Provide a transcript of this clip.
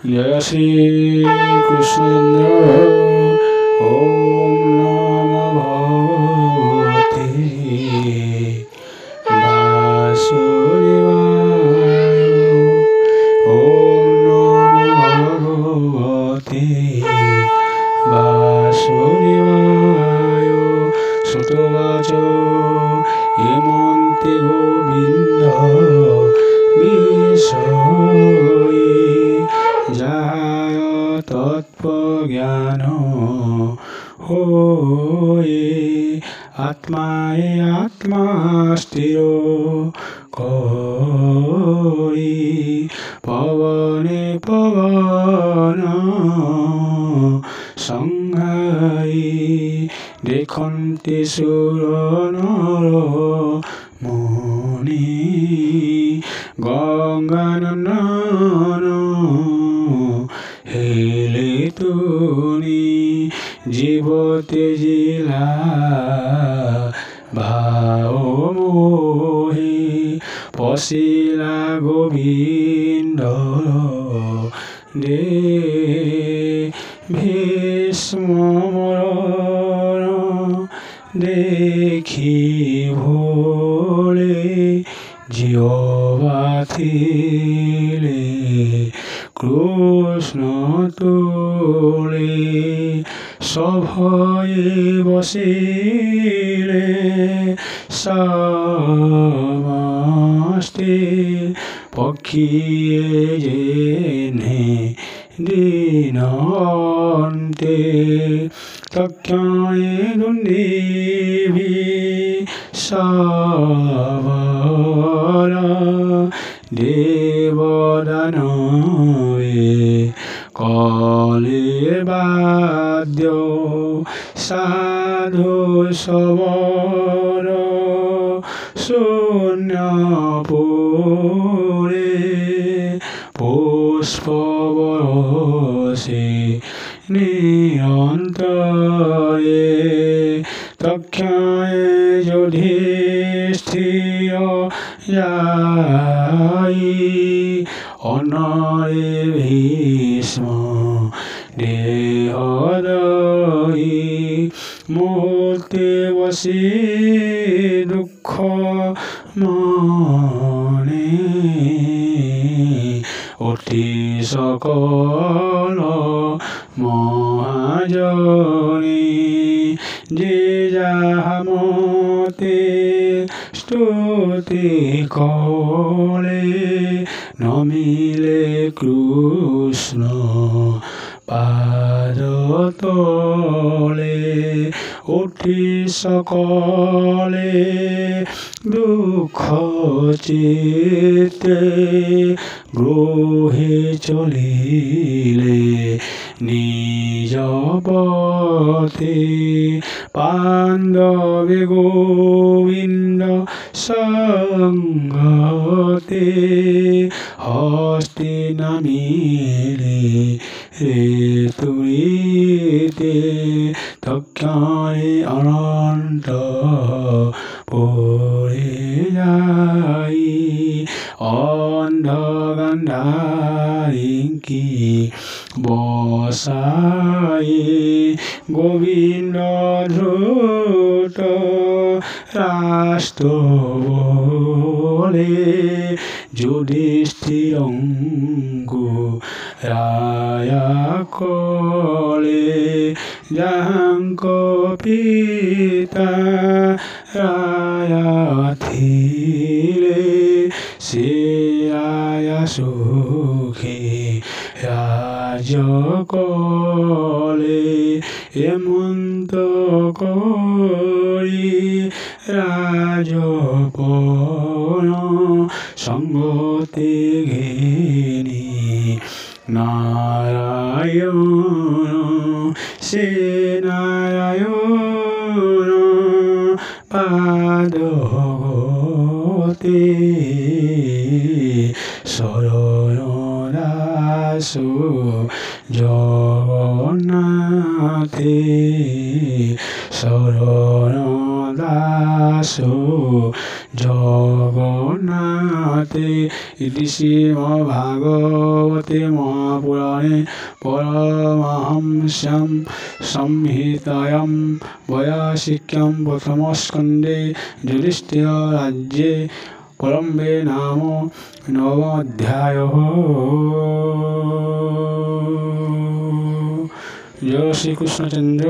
जय श्री कृष्ण ओम नमो भगवते वासुदेवाय ओम नमो भगवते वासुदेवाय सुतवाच हेमन्ते गोविन्द विषये जाय तत्त्वज्ञान होये आत्माय आत्मा स्थिरो करि पवने पवन संहारि देखन्ति सुर नर मुनि गंगानंदन हेले तुनी जीवते जिला भाव मोहि पशिला गोविंद दे भीष्म मरण देखी भोले जियोबाथिले कृष्ण तोले सभये बसिले समस्ते पक्षिये जेने दीनन्ते तक्षणे दुन्दीभि सवर देवदानवे कले बाद्य साधु सवर शून्यपुरे पुष्पवरसे निरन्तरे तक्षणे युधिष्ठिर जाई अनरे भीष्म देहदयि मुहूर्ते वशी दुःख मने অতি সকল মহাজনী যে যাহা মতে স্তুতি করে নমিলে কৃষ্ণ পাদতলে অতি সকলে দুঃখ চিতে গ্রহে চলিলে নিজ পথে পাণ্ডবে গোবিন্দ সঙ্গতে হস্তে নামিলে রে তুরিতে তক্ষণে অনন্ত পড়ে যাই অন্ধ গান্ধারিঙ্কি বসাই গোবিন্দ দ্রুত রাষ্ট্র বলে যুধিষ্ঠিরঙ্গু রায়া কলে যাহাঙ্ক পিতা রায়া থিলে সে রায়া সুখী রাজ কলে এমন্ত করি রাজপন সঙ্গতে ঘেনি নারায়ণ সে নারায়ণ পাদগতে শরণ দাসু জগন্নাথে শরণ দাসো জগন্নাথে ইতি শ্রীমদ্ভাগবতে মহাপুরাণে পরমহংস্যাং সংহিতায়াং বৈয়াসিক্যাং প্রথমস্কন্ধে যুধিষ্ঠিররাজ্যে কলম্বে নাম নবমোऽধ্যায়ः। জয় শ্রীকৃষ্ণচন্দ্র।